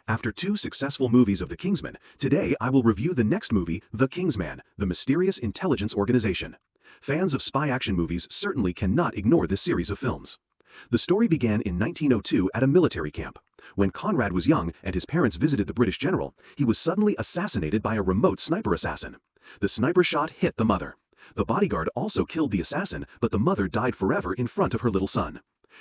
After two successful movies of the Kingsman, today I will review the next movie, The Kingsman, the Mysterious Intelligence Organization. Fans of spy action movies certainly cannot ignore this series of films. The story began in 1902 at a military camp. When Conrad was young and his parents visited the British general, he was suddenly assassinated by a remote sniper assassin. The sniper shot hit the mother. The bodyguard also killed the assassin, but the mother died forever in front of her little son.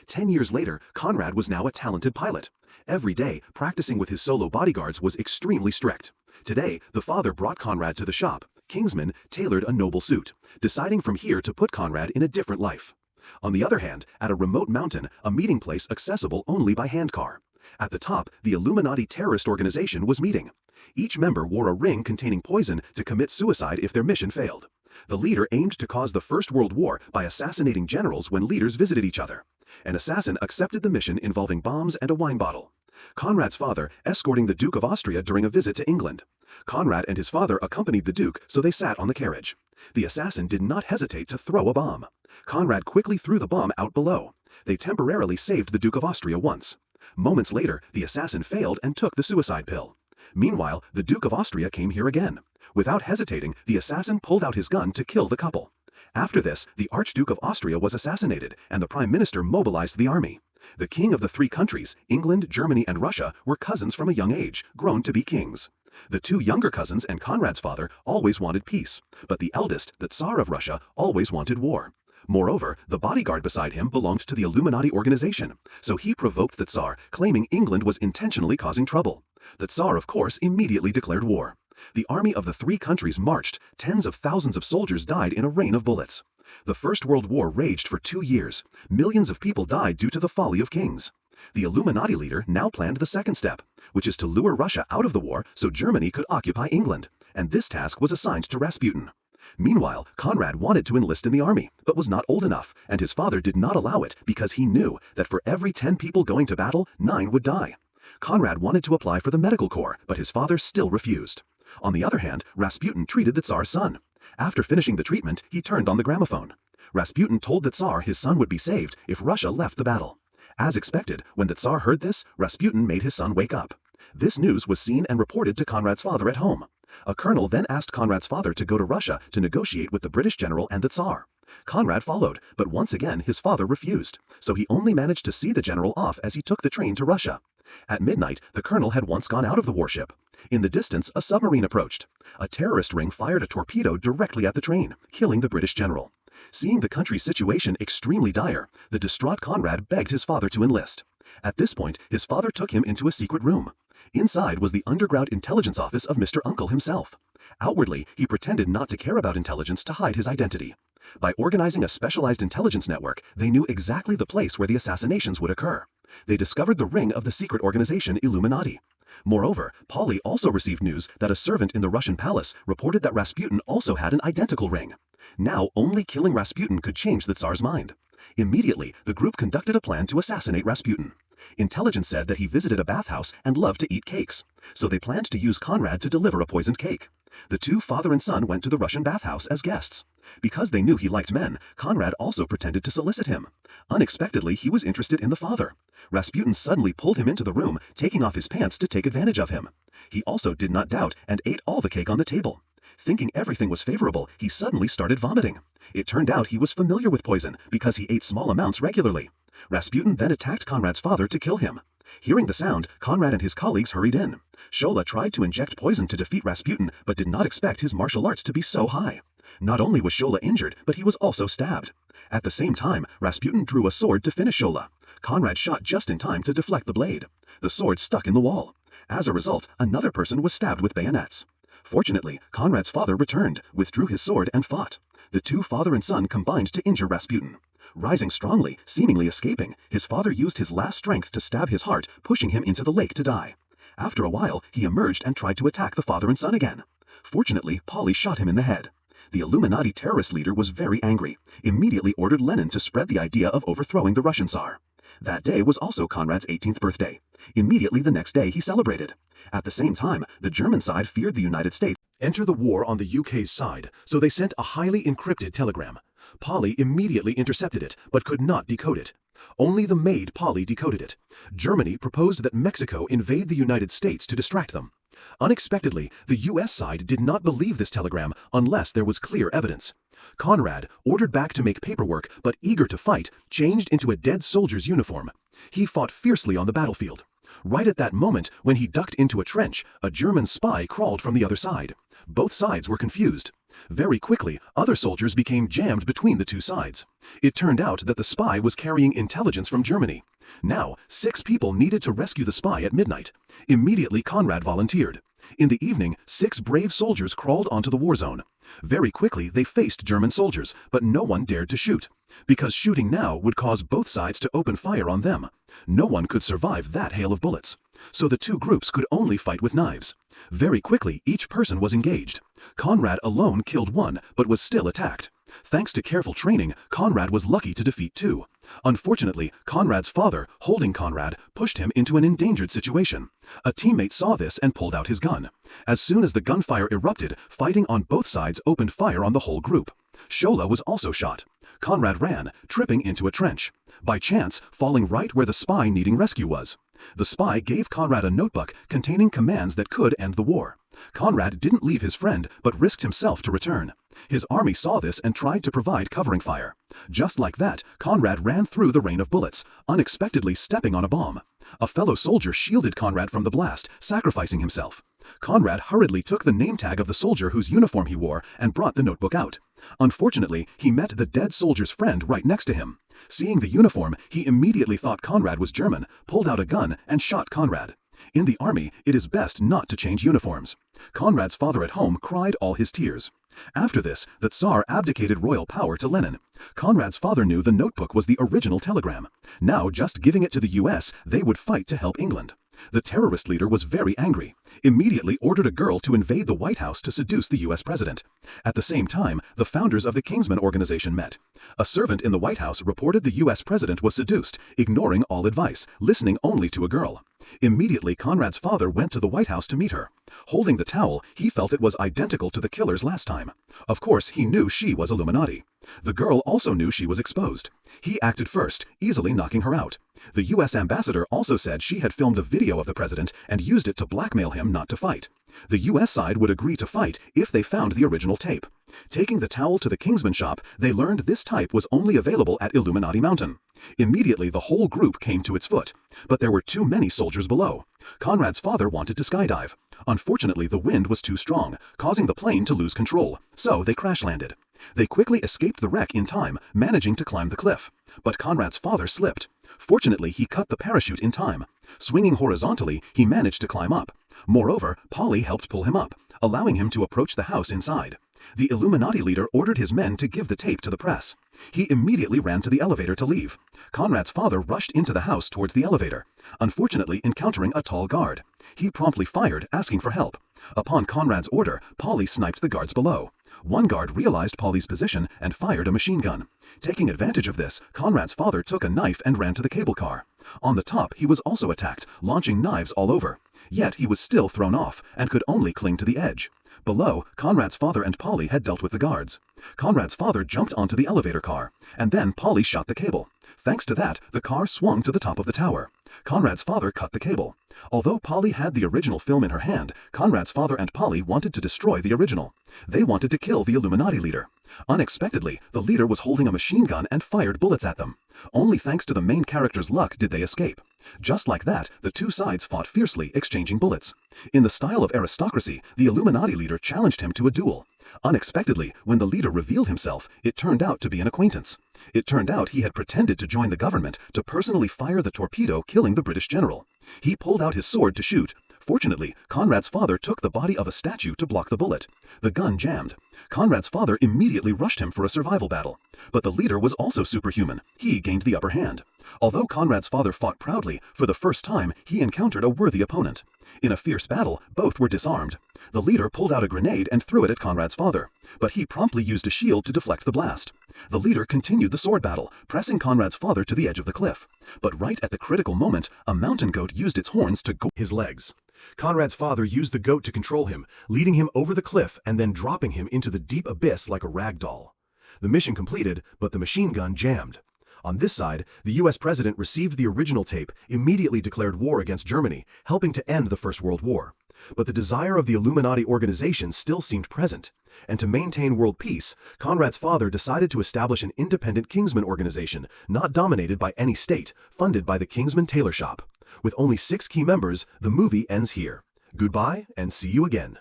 10 years later, Conrad was now a talented pilot. Every day, practicing with his solo bodyguards was extremely strict. Today, the father brought Conrad to the shop. Kingsman tailored a noble suit, deciding from here to put Conrad in a different life. On the other hand, at a remote mountain, a meeting place accessible only by handcar. At the top, the Illuminati terrorist organization was meeting. Each member wore a ring containing poison to commit suicide if their mission failed. The leader aimed to cause the First World War by assassinating generals when leaders visited each other. An assassin accepted the mission involving bombs and a wine bottle. Conrad's father escorting the Duke of Austria during a visit to England. Conrad and his father accompanied the Duke, so they sat on the carriage. The assassin did not hesitate to throw a bomb. Conrad quickly threw the bomb out below. They temporarily saved the Duke of Austria once. Moments later, the assassin failed and took the suicide pill. Meanwhile, the Duke of Austria came here again. Without hesitating, the assassin pulled out his gun to kill the couple. After this, the Archduke of Austria was assassinated, and the Prime Minister mobilized the army. The king of the three countries, England, Germany, and Russia, were cousins from a young age, grown to be kings. The two younger cousins and Conrad's father always wanted peace, but the eldest, the Tsar of Russia, always wanted war. Moreover, the bodyguard beside him belonged to the Illuminati organization, so he provoked the Tsar, claiming England was intentionally causing trouble. The Tsar, of course, immediately declared war. The army of the three countries marched. Tens of thousands of soldiers died in a rain of bullets. The First World War raged for 2 years. Millions of people died due to the folly of kings. The Illuminati leader now planned the second step, which is to lure Russia out of the war so Germany could occupy England, and this task was assigned to Rasputin. Meanwhile, Conrad wanted to enlist in the army, but was not old enough, and his father did not allow it because he knew that for every 10 people going to battle, 9 would die. Conrad wanted to apply for the medical corps, but his father still refused. On the other hand, Rasputin treated the Tsar's son. After finishing the treatment, he turned on the gramophone. Rasputin told the Tsar his son would be saved if Russia left the battle. As expected, when the Tsar heard this, Rasputin made his son wake up. This news was seen and reported to Conrad's father at home. A colonel then asked Conrad's father to go to Russia to negotiate with the British general and the Tsar. Conrad followed, but once again his father refused, so he only managed to see the general off as he took the train to Russia. At midnight, the colonel had once gone out of the warship. In the distance, a submarine approached. A terrorist ring fired a torpedo directly at the train, killing the British general. Seeing the country's situation extremely dire, the distraught Conrad begged his father to enlist. At this point, his father took him into a secret room. Inside was the underground intelligence office of Mr. Uncle himself. Outwardly, he pretended not to care about intelligence to hide his identity. By organizing a specialized intelligence network, they knew exactly the place where the assassinations would occur. They discovered the ring of the secret organization Illuminati. Moreover, Polly also received news that a servant in the Russian palace reported that Rasputin also had an identical ring. Now, only killing Rasputin could change the Tsar's mind. Immediately, the group conducted a plan to assassinate Rasputin. Intelligence said that he visited a bathhouse and loved to eat cakes, so they planned to use Conrad to deliver a poisoned cake. The two father and son went to the Russian bathhouse as guests. Because they knew he liked men, Conrad also pretended to solicit him. Unexpectedly, he was interested in the father. Rasputin suddenly pulled him into the room, taking off his pants to take advantage of him. He also did not doubt and ate all the cake on the table. Thinking everything was favorable, he suddenly started vomiting. It turned out he was familiar with poison because he ate small amounts regularly. Rasputin then attacked Conrad's father to kill him. Hearing the sound, Conrad and his colleagues hurried in. Shola tried to inject poison to defeat Rasputin, but did not expect his martial arts to be so high. Not only was Shola injured, but he was also stabbed. At the same time, Rasputin drew a sword to finish Shola. Conrad shot just in time to deflect the blade. The sword stuck in the wall. As a result, another person was stabbed with bayonets. Fortunately, Conrad's father returned, withdrew his sword, and fought. The two father and son combined to injure Rasputin. Rising strongly, seemingly escaping, his father used his last strength to stab his heart, pushing him into the lake to die. After a while, he emerged and tried to attack the father and son again. Fortunately, Polly shot him in the head. The Illuminati terrorist leader was very angry, immediately ordered Lenin to spread the idea of overthrowing the Russian Tsar. That day was also Conrad's 18th birthday. Immediately the next day he celebrated. At the same time, the German side feared the United States enter the war on the UK's side, so they sent a highly encrypted telegram. Polly immediately intercepted it, but could not decode it. Only the maid Polly decoded it. Germany proposed that Mexico invade the United States to distract them. Unexpectedly, the U.S. side did not believe this telegram unless there was clear evidence. Conrad, ordered back to make paperwork but eager to fight, changed into a dead soldier's uniform. He fought fiercely on the battlefield. Right at that moment, when he ducked into a trench, a German spy crawled from the other side. Both sides were confused. Very quickly, other soldiers became jammed between the two sides. It turned out that the spy was carrying intelligence from Germany. Now, 6 people needed to rescue the spy at midnight. Immediately, Conrad volunteered. In the evening, 6 brave soldiers crawled onto the war zone. Very quickly, they faced German soldiers, but no one dared to shoot, because shooting now would cause both sides to open fire on them. No one could survive that hail of bullets. So the two groups could only fight with knives. Very quickly, each person was engaged. Conrad alone killed 1, but was still attacked. Thanks to careful training, Conrad was lucky to defeat 2. Unfortunately, Conrad's father, holding Conrad, pushed him into an endangered situation. A teammate saw this and pulled out his gun. As soon as the gunfire erupted, fighting on both sides opened fire on the whole group. Shola was also shot. Conrad ran, tripping into a trench. By chance, falling right where the spy needing rescue was. The spy gave Conrad a notebook containing commands that could end the war. Conrad didn't leave his friend, but risked himself to return. His army saw this and tried to provide covering fire. Just like that, Conrad ran through the rain of bullets, unexpectedly stepping on a bomb. A fellow soldier shielded Conrad from the blast, sacrificing himself. Conrad hurriedly took the name tag of the soldier whose uniform he wore and brought the notebook out. Unfortunately, he met the dead soldier's friend right next to him. Seeing the uniform, he immediately thought Conrad was German, pulled out a gun, and shot Conrad. In the army, it is best not to change uniforms. Conrad's father at home cried all his tears. After this, the Tsar abdicated royal power to Lenin. Conrad's father knew the notebook was the original telegram. Now, just giving it to the US, they would fight to help England. The terrorist leader was very angry, immediately ordered a girl to invade the White House to seduce the US president. At the same time, the founders of the Kingsman organization met. A servant in the White House reported the US president was seduced, ignoring all advice, listening only to a girl. Immediately, Conrad's father went to the White House to meet her. Holding the towel, he felt it was identical to the killer's last time. Of course, he knew she was Illuminati. The girl also knew she was exposed. He acted first, easily knocking her out. The US ambassador also said she had filmed a video of the president and used it to blackmail him not to fight. The US side would agree to fight if they found the original tape. Taking the towel to the Kingsman shop, they learned this type was only available at Illuminati Mountain. Immediately, the whole group came to its foot. But there were too many soldiers below. Conrad's father wanted to skydive. Unfortunately, the wind was too strong, causing the plane to lose control, so they crash-landed. They quickly escaped the wreck in time, managing to climb the cliff. But Conrad's father slipped. Fortunately, he cut the parachute in time. Swinging horizontally, he managed to climb up. Moreover, Polly helped pull him up, allowing him to approach the house inside. The Illuminati leader ordered his men to give the tape to the press. He immediately ran to the elevator to leave. Conrad's father rushed into the house towards the elevator, unfortunately encountering a tall guard. He promptly fired, asking for help. Upon Conrad's order, Polly sniped the guards below. One guard realized Polly's position and fired a machine gun. Taking advantage of this, Conrad's father took a knife and ran to the cable car. On the top, he was also attacked, launching knives all over. Yet he was still thrown off and could only cling to the edge. Below, Conrad's father and Polly had dealt with the guards. Conrad's father jumped onto the elevator car, and then Polly shot the cable. Thanks to that, the car swung to the top of the tower. Conrad's father cut the cable. Although Polly had the original film in her hand, Conrad's father and Polly wanted to destroy the original. They wanted to kill the Illuminati leader. Unexpectedly, the leader was holding a machine gun and fired bullets at them. Only thanks to the main character's luck did they escape. Just like that, the two sides fought fiercely, exchanging bullets. In the style of aristocracy, the Illuminati leader challenged him to a duel. Unexpectedly, when the leader revealed himself, it turned out to be an acquaintance. It turned out he had pretended to join the government to personally fire the torpedo killing the British general. He pulled out his sword to shoot. Fortunately, Conrad's father took the body of a statue to block the bullet. The gun jammed. Conrad's father immediately rushed him for a survival battle. But the leader was also superhuman. He gained the upper hand. Although Conrad's father fought proudly, for the first time he encountered a worthy opponent. In a fierce battle, both were disarmed. The leader pulled out a grenade and threw it at Conrad's father, but he promptly used a shield to deflect the blast. The leader continued the sword battle, pressing Conrad's father to the edge of the cliff. But right at the critical moment, a mountain goat used its horns to go his legs. Conrad's father used the goat to control him, leading him over the cliff and then dropping him into the deep abyss like a rag doll. The mission completed, but the machine gun jammed. On this side, the US president received the original tape, immediately declared war against Germany, helping to end the First World War. But the desire of the Illuminati organization still seemed present. And to maintain world peace, Conrad's father decided to establish an independent Kingsman organization, not dominated by any state, funded by the Kingsman tailor shop. With only 6 key members, the movie ends here. Goodbye, and see you again.